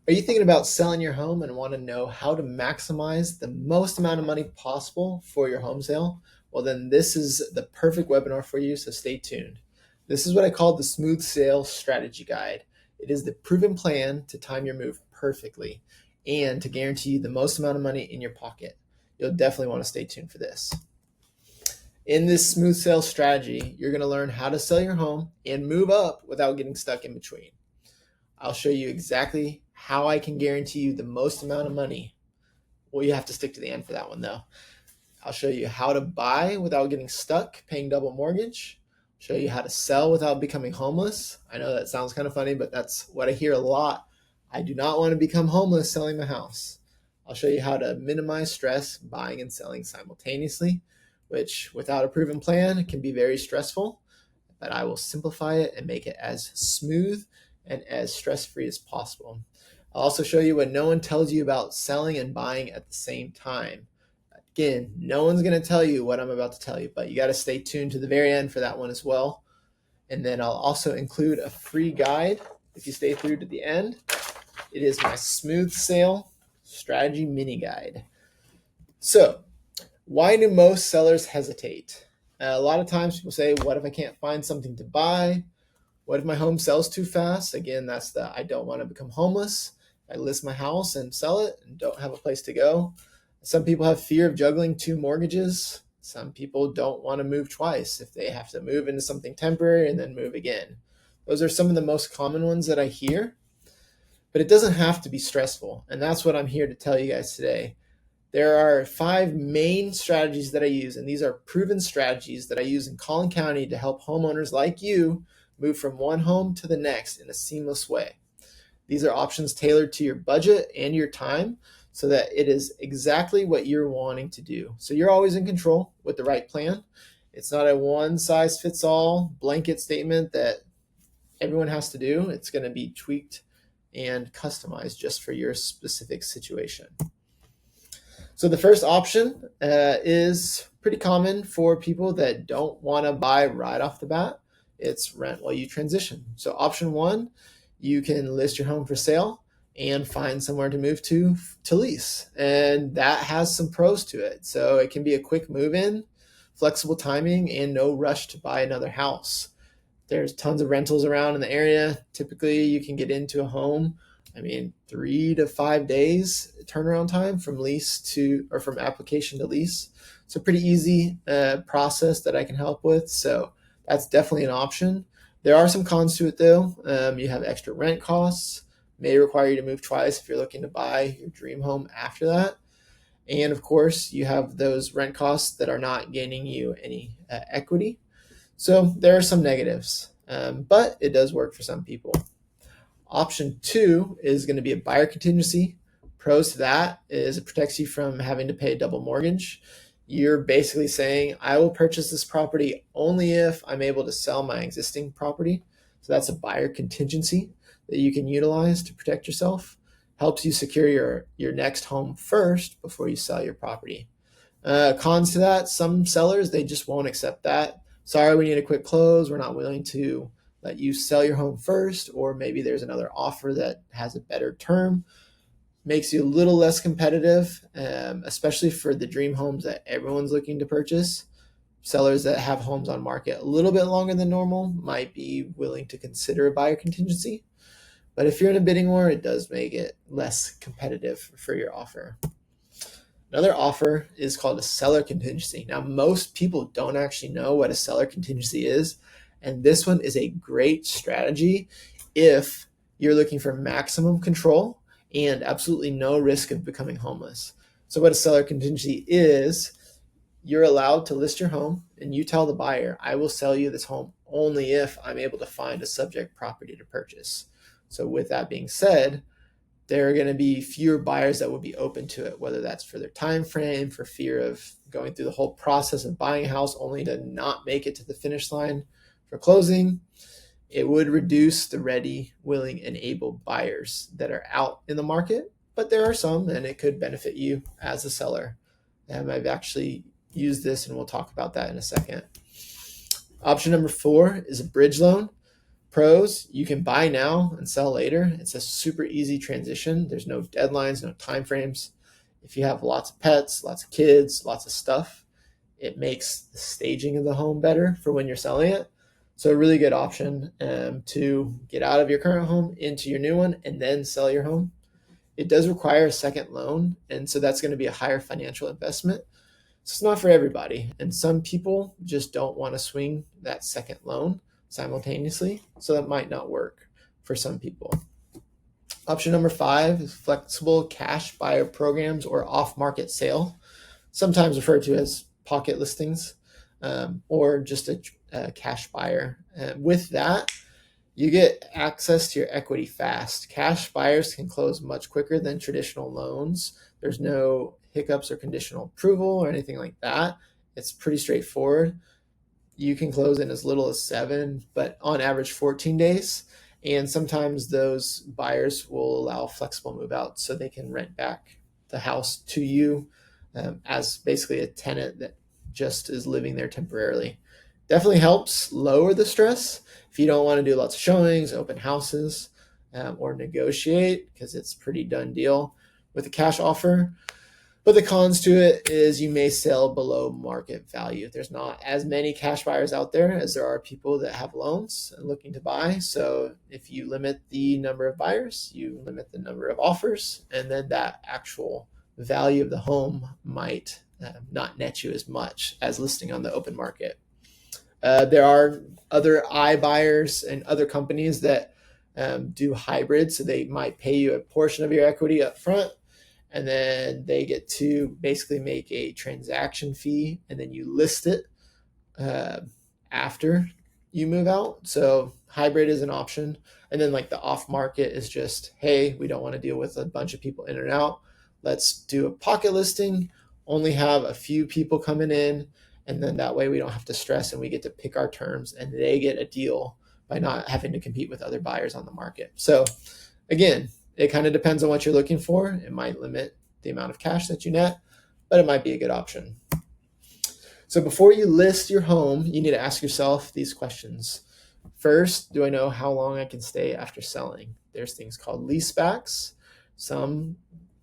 Are you thinking about selling your home and want to know how to maximize the most amount of money possible for your home sale? Well, then this is the perfect webinar for you, so stay tuned. This is what I call the Smooth Sale Strategy Guide. It is the proven plan to time your move perfectly and to guarantee you the most amount of money in your pocket. You'll definitely want to stay tuned for this. In this smooth sale strategy, you're going to learn how to sell your home and move up without getting stuck in between. I'll show you exactly how I can guarantee you the most amount of money. Well, you have to stick to the end for that one, though. I'll show you how to buy without getting stuck paying double mortgage. Show you how to sell without becoming homeless. I know that sounds kind of funny, but that's what I hear a lot. I do not want to become homeless selling my house. I'll show you how to minimize stress buying and selling simultaneously, which without a proven plan can be very stressful, but I will simplify it and make it as smooth and as stress-free as possible. I'll also show you what no one tells you about selling and buying at the same time. Again, no one's going to tell you what I'm about to tell you, but you got to stay tuned to the very end for that one as well. And then I'll also include a free guide if you stay through to the end. It is my Smooth Sale Strategy Mini Guide. So, why do most sellers hesitate? A lot of times people say, what if I can't find something to buy? What if my home sells too fast? Again, that's the I don't want to become homeless. I list my house and sell it and don't have a place to go. Some people have fear of juggling two mortgages. Some people don't want to move twice if they have to move into something temporary and then move again. Those are some of the most common ones that I hear, but it doesn't have to be stressful. And that's what I'm here to tell you guys today. There are 5 main strategies that I use, and these are proven strategies that I use in Collin County to help homeowners like you move from one home to the next in a seamless way. These are options tailored to your budget and your time so that it is exactly what you're wanting to do. So you're always in control with the right plan. It's not a one size fits all blanket statement that everyone has to do. It's going to be tweaked and customized just for your specific situation. So the first option is pretty common for people that don't want to buy right off the bat. It's rent while you transition. So option 1, you can list your home for sale and find somewhere to move to lease. And that has some pros to it. So it can be a quick move in, flexible timing, and no rush to buy another house. There's tons of rentals around in the area. Typically, you can get into a home, 3 to 5 days turnaround time from lease to, or from application to lease. It's a pretty easy process that I can help with. So that's definitely an option. There are some cons to it though. You have extra rent costs, may require you to move twice if you're looking to buy your dream home after that. And of course, you have those rent costs that are not gaining you any equity. So there are some negatives, but it does work for some people. Option 2 is going to be a buyer contingency. Pros to that is it protects you from having to pay a double mortgage. You're basically saying, I will purchase this property only if I'm able to sell my existing property. So that's a buyer contingency that you can utilize to protect yourself. Helps you secure your next home first before you sell your property. Cons to that, some sellers, they just won't accept that. Sorry, we need a quick close. We're not willing to let you sell your home first, or maybe there's another offer that has a better term. Makes you a little less competitive, especially for the dream homes that everyone's looking to purchase. Sellers that have homes on market a little bit longer than normal might be willing to consider a buyer contingency. But if you're in a bidding war, it does make it less competitive for your offer. Another offer is called a seller contingency. Now, most people don't actually know what a seller contingency is, and this one is a great strategy if you're looking for maximum control and absolutely no risk of becoming homeless. So what a seller contingency is, you're allowed to list your home and you tell the buyer, I will sell you this home only if I'm able to find a subject property to purchase. So with that being said, there are going to be fewer buyers that will be open to it, whether that's for their time frame, for fear of going through the whole process of buying a house only to not make it to the finish line for closing. It would reduce the ready, willing, and able buyers that are out in the market, but there are some, and it could benefit you as a seller. I've actually used this, and we'll talk about that in a second. Option number 4 is a bridge loan. Pros, you can buy now and sell later. It's a super easy transition. There's no deadlines, no time frames. If you have lots of pets, lots of kids, lots of stuff, it makes the staging of the home better for when you're selling it. So a really good option to get out of your current home into your new one and then sell your home. It does require a second loan, and so that's going to be a higher financial investment. So it's not for everybody. And some people just don't want to swing that second loan simultaneously. So that might not work for some people. Option number 5 is flexible cash buyer programs or off-market sale, sometimes referred to as pocket listings, or just a cash buyer. With that, you get access to your equity fast. Cash buyers can close much quicker than traditional loans. There's no hiccups or conditional approval or anything like that. It's pretty straightforward. You can close in as little as 7, but on average 14 days. And sometimes those buyers will allow flexible move out so they can rent back the house to you as basically a tenant that just is living there temporarily. Definitely helps lower the stress if you don't want to do lots of showings, open houses, or negotiate, because it's a pretty done deal with a cash offer. But the cons to it is you may sell below market value. There's not as many cash buyers out there as there are people that have loans and looking to buy. So if you limit the number of buyers, you limit the number of offers, and then that actual value of the home might not net you as much as listing on the open market. There are other iBuyers and other companies that do hybrid, so they might pay you a portion of your equity up front, and then they get to basically make a transaction fee, and then you list it after you move out. So hybrid is an option. And then like the off market is just, hey, we don't want to deal with a bunch of people in and out. Let's do a pocket listing, only have a few people coming in, and then that way we don't have to stress and we get to pick our terms and they get a deal by not having to compete with other buyers on the market. So again, it kind of depends on what you're looking for. It might limit the amount of cash that you net, but it might be a good option. So before you list your home, you need to ask yourself these questions. First, do I know how long I can stay after selling? There's things called leasebacks. Some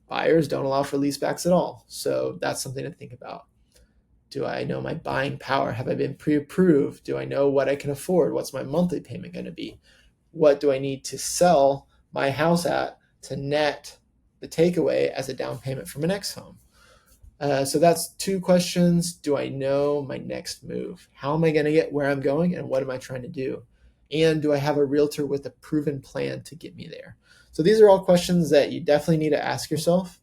buyers don't allow for leasebacks at all. So that's something to think about. Do I know my buying power? Have I been pre-approved? Do I know what I can afford? What's my monthly payment going to be? What do I need to sell my house at to net the takeaway as a down payment for my next home? So that's 2 questions. Do I know my next move? How am I going to get where I'm going, and what am I trying to do? And do I have a realtor with a proven plan to get me there? So these are all questions that you definitely need to ask yourself.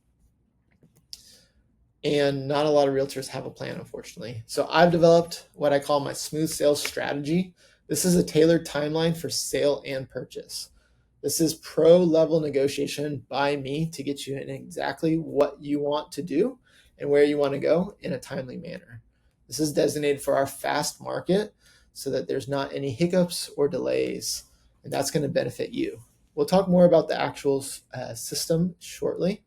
And not a lot of realtors have a plan, unfortunately. So I've developed what I call my smooth sales strategy. This is a tailored timeline for sale and purchase. This is pro level negotiation by me to get you in exactly what you want to do and where you want to go in a timely manner. This is designated for our fast market so that there's not any hiccups or delays, and that's going to benefit you. We'll talk more about the actual system shortly.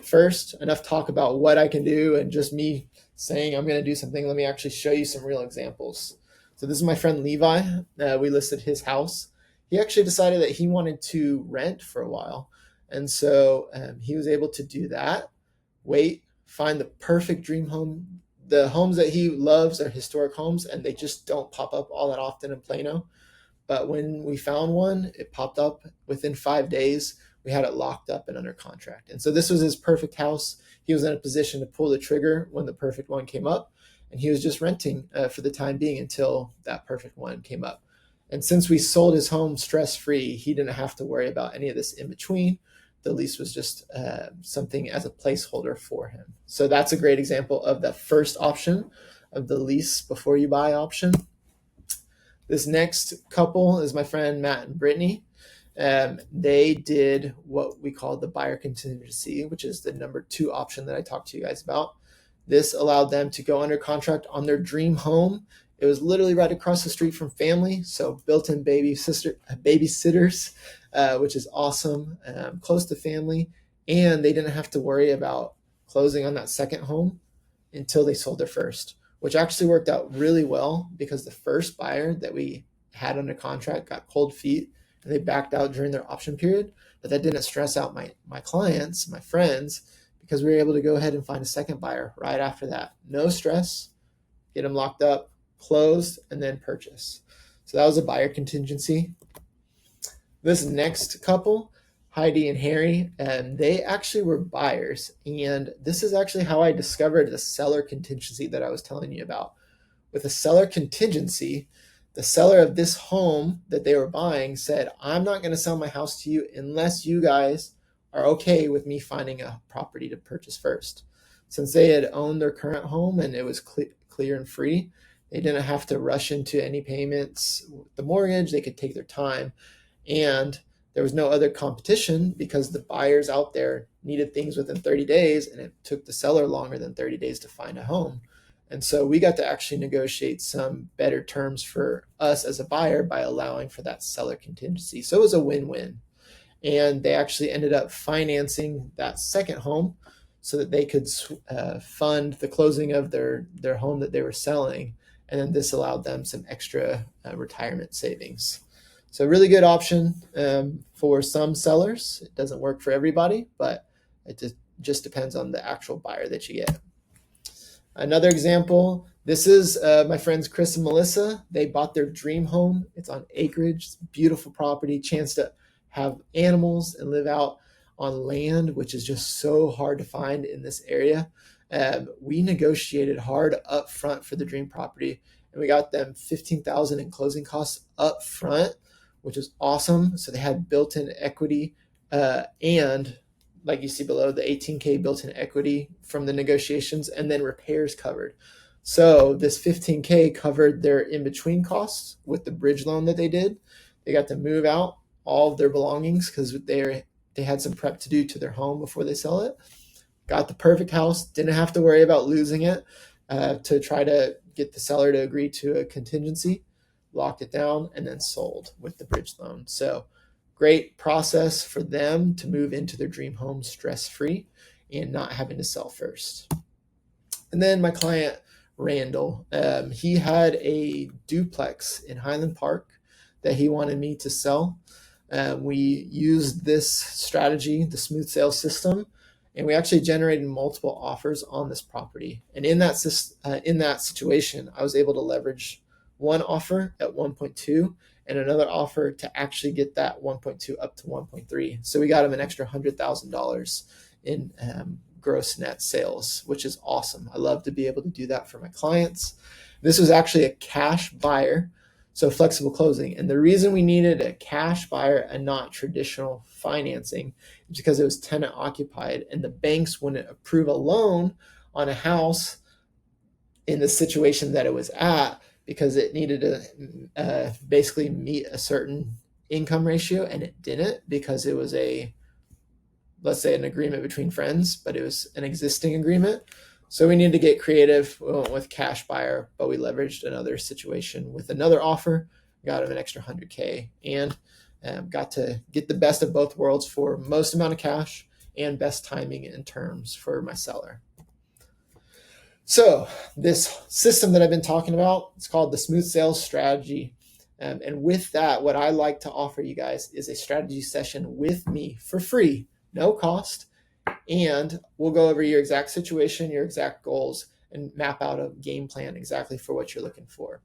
First, enough talk about what I can do and just me saying I'm going to do something. Let me actually show you some real examples. So this is my friend Levi. We listed his house. He actually decided that he wanted to rent for a while. And so he was able to do that, wait, find the perfect dream home. The homes that he loves are historic homes, and they just don't pop up all that often in Plano. But when we found one, it popped up within 5 days. We had it locked up and under contract. And so this was his perfect house. He was in a position to pull the trigger when the perfect one came up. And he was just renting for the time being until that perfect one came up. And since we sold his home stress-free, he didn't have to worry about any of this in between. The lease was just something as a placeholder for him. So that's a great example of the first option of the lease before you buy option. This next couple is my friend Matt and Brittany. They did what we call the buyer contingency, which is the number 2 option that I talked to you guys about. This allowed them to go under contract on their dream home. It was literally right across the street from family, so built-in babysitters, which is awesome, close to family, and they didn't have to worry about closing on that second home until they sold their first, which actually worked out really well because the first buyer that we had under contract got cold feet and they backed out during their option period. But that didn't stress out my clients, my friends, because we were able to go ahead and find a second buyer right after that. No stress, get them locked up, closed, and then purchase. So that was a buyer contingency. This next couple, Heidi and Harry, and they actually were buyers. And this is actually how I discovered the seller contingency that I was telling you about. With a seller contingency, the seller of this home that they were buying said, I'm not going to sell my house to you unless you guys are okay with me finding a property to purchase first. Since they had owned their current home and it was clear and free, they didn't have to rush into any payments with the mortgage. They could take their time. And there was no other competition because the buyers out there needed things within 30 days, and it took the seller longer than 30 days to find a home. And so we got to actually negotiate some better terms for us as a buyer by allowing for that seller contingency. So it was a win-win. And they actually ended up financing that second home so that they could fund the closing of their home that they were selling. And then this allowed them some extra retirement savings. So a really good option for some sellers. It doesn't work for everybody, but it just depends on the actual buyer that you get. Another example, this is my friends Chris and Melissa. They bought their dream home. It's on acreage, it's a beautiful property, chance to have animals and live out on land, which is just so hard to find in this area. We negotiated hard up front for the dream property, and we got them $15,000 in closing costs up front, which is awesome. So they had built-in equity and like you see below, the $18K built-in equity from the negotiations, and then repairs covered. So this $15K covered their in-between costs with the bridge loan that they did. They got to move out all of their belongings because they had some prep to do to their home before they sell it. Got the perfect house, didn't have to worry about losing it to try to get the seller to agree to a contingency, locked it down, and then sold with the bridge loan. So great process for them to move into their dream home stress-free and not having to sell first. And then my client, Randall, he had a duplex in Highland Park that he wanted me to sell. We used this strategy, the smooth sales system, and we actually generated multiple offers on this property. And in that situation, I was able to leverage one offer at 1.2 and another offer to actually get that 1.2 up to 1.3. So we got him an extra $100,000 in gross net sales, which is awesome. I love to be able to do that for my clients. This was actually a cash buyer, so flexible closing. And the reason we needed a cash buyer and not traditional financing is because it was tenant occupied, and the banks wouldn't approve a loan on a house in the situation that it was at, because it needed to basically meet a certain income ratio, and it didn't, because it was let's say an agreement between friends, but it was an existing agreement. So we needed to get creative. We went with cash buyer, but we leveraged another situation with another offer, got him an extra $100K, and got to get the best of both worlds for most amount of cash and best timing and terms for my seller. So this system that I've been talking about, it's called the smooth sales strategy. And with that, what I like to offer you guys is a strategy session with me for free, no cost. And we'll go over your exact situation, your exact goals, and map out a game plan exactly for what you're looking for.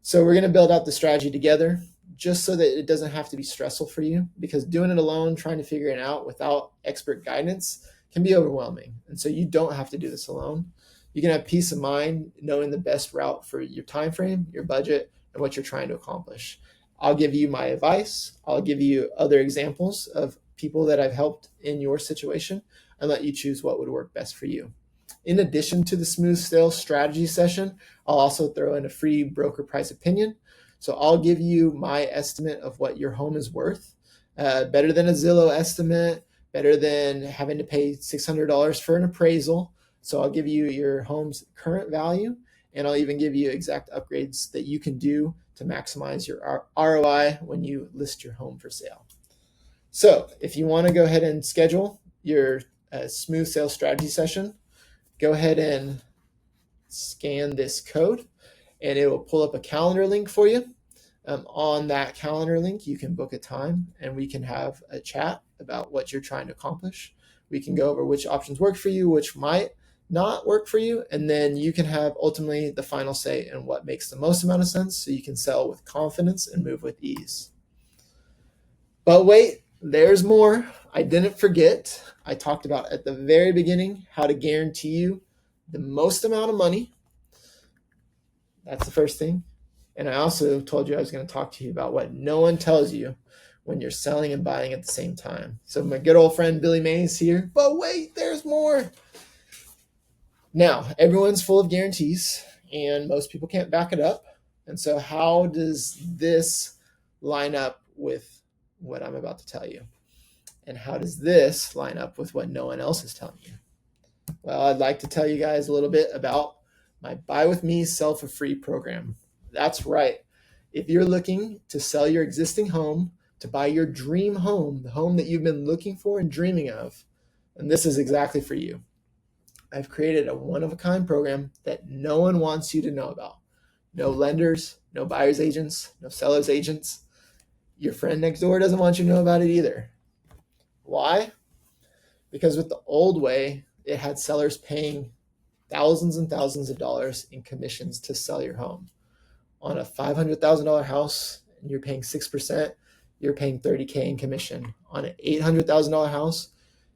So we're going to build out the strategy together, just so that it doesn't have to be stressful for you, because doing it alone, trying to figure it out without expert guidance can be overwhelming. And so you don't have to do this alone. You can have peace of mind knowing the best route for your time frame, your budget, and what you're trying to accomplish. I'll give you my advice. I'll give you other examples of people that I've helped in your situation, and let you choose what would work best for you. In addition to the smooth sales strategy session, I'll also throw in a free broker price opinion. So I'll give you my estimate of what your home is worth, better than a Zillow estimate, better than having to pay $600 for an appraisal. So I'll give you your home's current value, and I'll even give you exact upgrades that you can do to maximize your ROI when you list your home for sale. So if you want to go ahead and schedule your smooth sales strategy session, go ahead and scan this code, and it will pull up a calendar link for you. On that calendar link, you can book a time and we can have a chat about what you're trying to accomplish. We can go over which options work for you, which might not work for you, and then you can have ultimately the final say in what makes the most amount of sense so you can sell with confidence and move with ease. But wait, there's more. I didn't forget. I talked about at the very beginning how to guarantee you the most amount of money. That's the first thing. And I also told you I was going to talk to you about what no one tells you when you're selling and buying at the same time. So my good old friend Billy Mays here. But wait, there's more. Now, everyone's full of guarantees and most people can't back it up. And so how does this line up with what I'm about to tell you? And how does this line up with what no one else is telling you? Well, I'd like to tell you guys a little bit about my Buy With Me Sell For Free program. That's right. If you're looking to sell your existing home, to buy your dream home, the home that you've been looking for and dreaming of, then this is exactly for you. I've created a one-of-a-kind program that no one wants you to know about. No lenders, no buyer's agents, no seller's agents. Your friend next door doesn't want you to know about it either. Why? Because with the old way, it had sellers paying thousands and thousands of dollars in commissions to sell your home. On a $500,000 house, and you're paying 6%, you're paying $30K in commission. On an $800,000 house,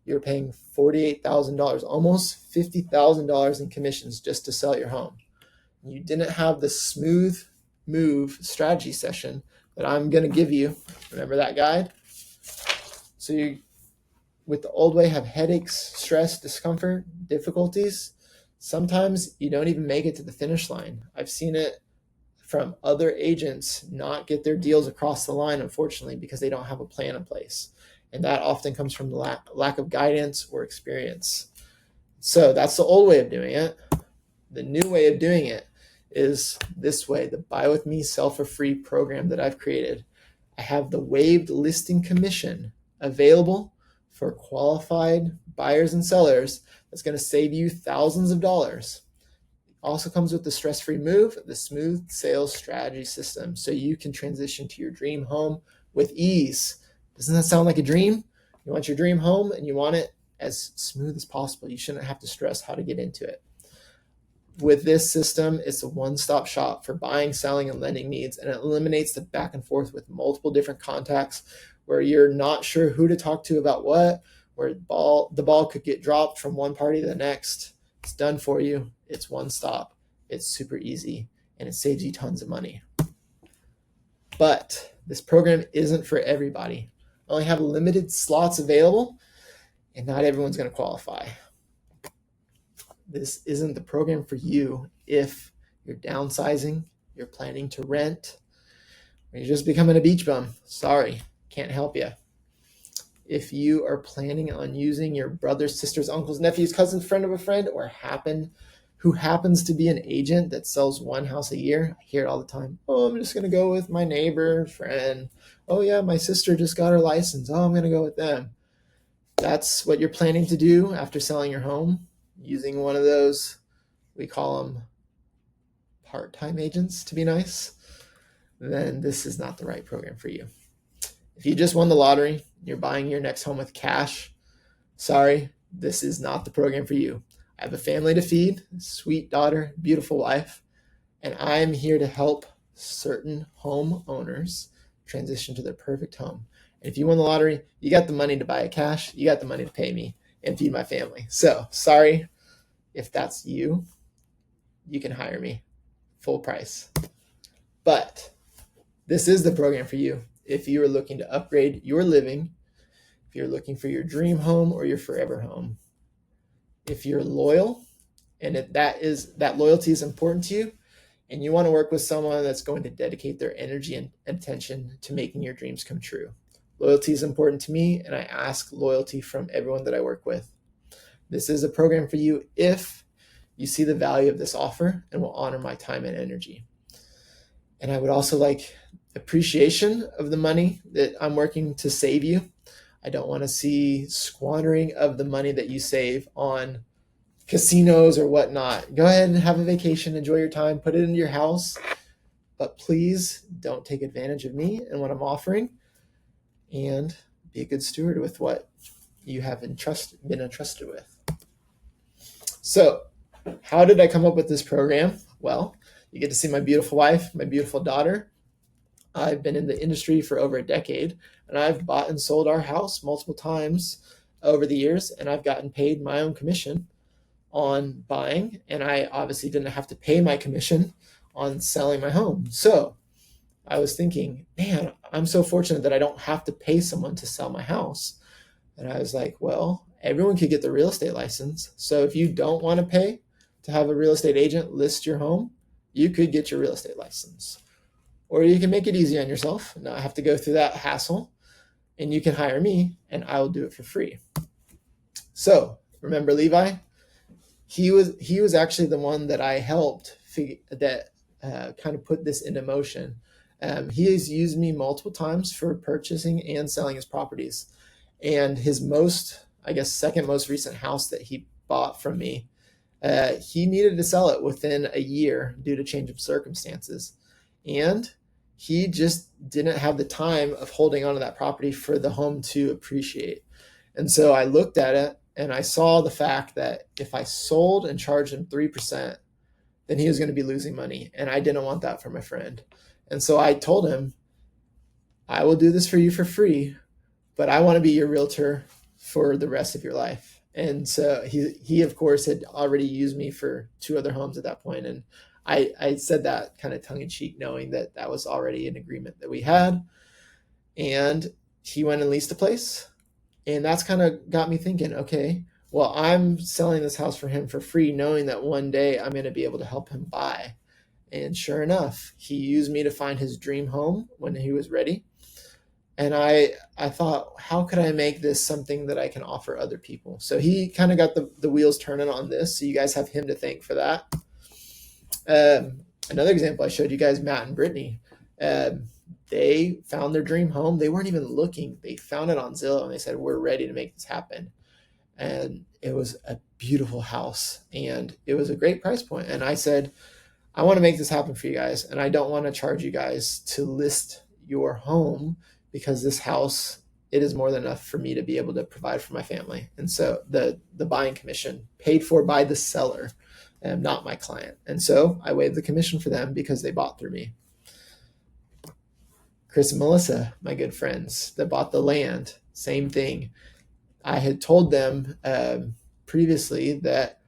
you're paying $48,000, almost $50,000 in commissions just to sell your home. You didn't have the smooth move strategy session that I'm going to give you. Remember that guide? So you, with the old way, have headaches, stress, discomfort, difficulties. Sometimes you don't even make it to the finish line. I've seen it from other agents not get their deals across the line, unfortunately, because they don't have a plan in place. And that often comes from the lack of guidance or experience. So that's the old way of doing it. The new way of doing it is this way, the Buy With Me Sell For Free program that I've created. I have the waived listing commission available for qualified buyers and sellers that's going to save you thousands of dollars. Also comes with the stress-free move, the smooth sales strategy system, so you can transition to your dream home with ease. Doesn't that sound like a dream? You want your dream home and you want it as smooth as possible. You shouldn't have to stress how to get into it. With this system, it's a one-stop shop for buying, selling, and lending needs, and it eliminates the back and forth with multiple different contacts where you're not sure who to talk to about what, where the ball could get dropped from one party to the next. It's done for you. It's one stop. It's super easy, and it saves you tons of money. But this program isn't for everybody. I only have limited slots available, and not everyone's going to qualify. This isn't the program for you if you're downsizing, you're planning to rent, or you're just becoming a beach bum. Sorry, can't help you. If you are planning on using your brother's, sister's, uncle's, nephew's, cousin's, friend of a friend, or who happens to be an agent that sells one house a year, I hear it all the time. Oh, I'm just going to go with my neighbor, friend. Oh yeah, my sister just got her license. Oh, I'm going to go with them. That's what you're planning to do after selling your home, using one of those, we call them part-time agents to be nice, then this is not the right program for you. If you just won the lottery, you're buying your next home with cash, sorry, this is not the program for you. I have a family to feed, sweet daughter, beautiful wife, and I'm here to help certain homeowners transition to their perfect home. And if you won the lottery, you got the money to buy it cash, you got the money to pay me and feed my family. So sorry, if that's you, you can hire me full price. But this is the program for you if you are looking to upgrade your living, if you're looking for your dream home or your forever home. If you're loyal and that loyalty is important to you and you want to work with someone that's going to dedicate their energy and attention to making your dreams come true. Loyalty is important to me, and I ask loyalty from everyone that I work with. This is a program for you if you see the value of this offer and will honor my time and energy. And I would also like appreciation of the money that I'm working to save you. I don't want to see squandering of the money that you save on casinos or whatnot. Go ahead and have a vacation, enjoy your time, put it into your house, but please don't take advantage of me and what I'm offering, and be a good steward with what you have been entrusted with. So, how did I come up with this program? Well, you get to see my beautiful wife, my beautiful daughter. I've been in the industry for over a decade, and I've bought and sold our house multiple times over the years, and I've gotten paid my own commission on buying, and I obviously didn't have to pay my commission on selling my home. So I was thinking, man, I'm so fortunate that I don't have to pay someone to sell my house. And I was like, well, everyone could get the real estate license. So if you don't want to pay to have a real estate agent list your home, you could get your real estate license. Or you can make it easy on yourself, not have to go through that hassle, and you can hire me and I will do it for free. So remember Levi? He was actually the one that I helped kind of put this into motion. He has used me multiple times for purchasing and selling his properties. And his second most recent house that he bought from me, he needed to sell it within a year due to change of circumstances. And he just didn't have the time of holding onto that property for the home to appreciate. And so I looked at it and I saw the fact that if I sold and charged him 3%, then he was going to be losing money. And I didn't want that for my friend. And so I told him, I will do this for you for free, but I want to be your realtor for the rest of your life. And so he of course had already used me for 2 other homes at that point. And I said that kind of tongue in cheek, knowing that that was already an agreement that we had. And he went and leased a place. And that's kind of got me thinking, okay, well, I'm selling this house for him for free, knowing that one day I'm going to be able to help him buy. And sure enough, he used me to find his dream home when he was ready. And I thought, how could I make this something that I can offer other people? So he kind of got the wheels turning on this. So you guys have him to thank for that. Another example I showed you guys, Matt and Brittany. They found their dream home. They weren't even looking. They found it on Zillow and they said, we're ready to make this happen. And it was a beautiful house and it was a great price point. And I said, I want to make this happen for you guys. And I don't want to charge you guys to list your home, because this house, it is more than enough for me to be able to provide for my family. And so the buying commission paid for by the seller, not my client. And so I waived the commission for them because they bought through me. Chris and Melissa, my good friends that bought the land, same thing. I had told them previously that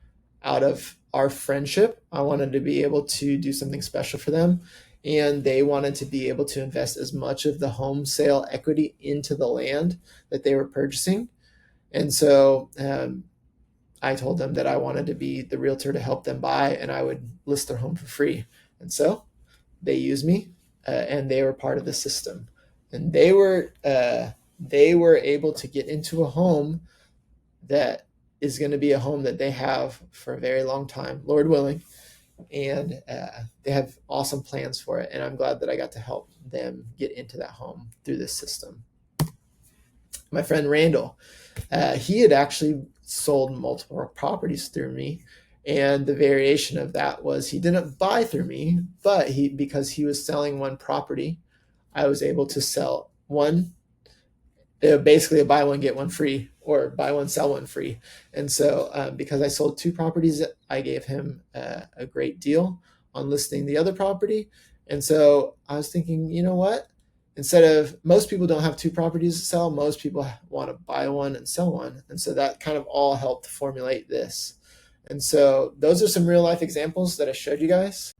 out of our friendship, I wanted to be able to do something special for them. And they wanted to be able to invest as much of the home sale equity into the land that they were purchasing. And so I told them that I wanted to be the realtor to help them buy, and I would list their home for free. And so they used me, and they were part of the system. And they were able to get into a home that is going to be a home that they have for a very long time, Lord willing. And they have awesome plans for it. And I'm glad that I got to help them get into that home through this system. My friend Randall, he had actually sold multiple properties through me. And the variation of that was he didn't buy through me, but because he was selling one property, I was able to sell one, basically a buy one, get one free, or buy one, sell one free. And so because I sold 2 properties, I gave him a great deal on listing the other property. And so I was thinking, you know what? Instead of, most people don't have 2 properties to sell, most people want to buy one and sell one. And so that kind of all helped formulate this. And so those are some real life examples that I showed you guys.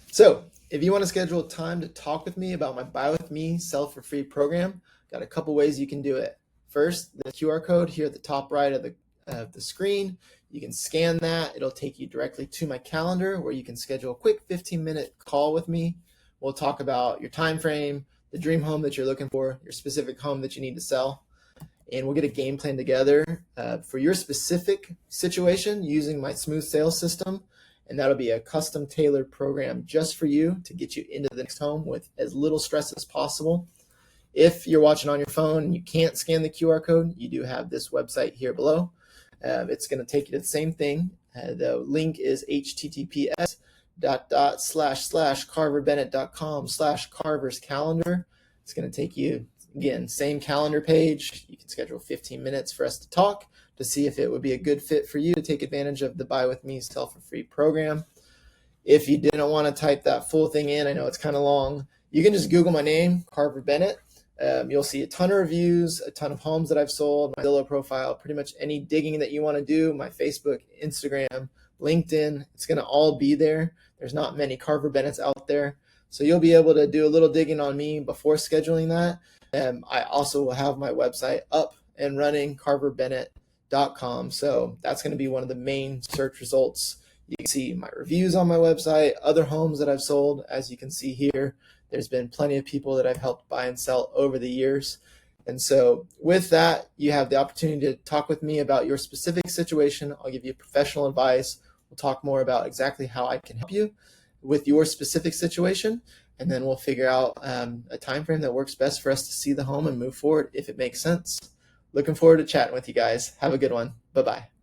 So if you want to schedule a time to talk with me about my Buy With Me Sell for Free program, got a couple ways you can do it. First, the QR code here at the top right of the screen. You can scan that. It'll take you directly to my calendar where you can schedule a quick 15-minute call with me. We'll talk about your time frame, the dream home that you're looking for, your specific home that you need to sell. And we'll get a game plan together for your specific situation using my smooth sales system. And that'll be a custom tailored program just for you to get you into the next home with as little stress as possible. If you're watching on your phone and you can't scan the QR code, you do have this website here below. It's going to take you to the same thing. The link is https carverbennett.com/carvers calendar. It's going to take you, again, same calendar page. You can schedule 15 minutes for us to talk to see if it would be a good fit for you to take advantage of the Buy With Me Sell for Free program. If you didn't want to type that full thing in, I know it's kind of long, you can just Google my name, Carver Bennett. You'll see a ton of reviews, a ton of homes that I've sold, my Zillow profile, pretty much any digging that you want to do, my Facebook, Instagram, LinkedIn, it's going to all be there. There's not many Carver Bennetts out there. So you'll be able to do a little digging on me before scheduling that. I also will have my website up and running, carverbennett.com. So that's going to be one of the main search results. You can see my reviews on my website, other homes that I've sold. As you can see here, there's been plenty of people that I've helped buy and sell over the years. And so with that, you have the opportunity to talk with me about your specific situation. I'll give you professional advice. We'll talk more about exactly how I can help you with your specific situation. And then we'll figure out a time frame that works best for us to see the home and move forward if it makes sense. Looking forward to chatting with you guys. Have a good one. Bye-bye.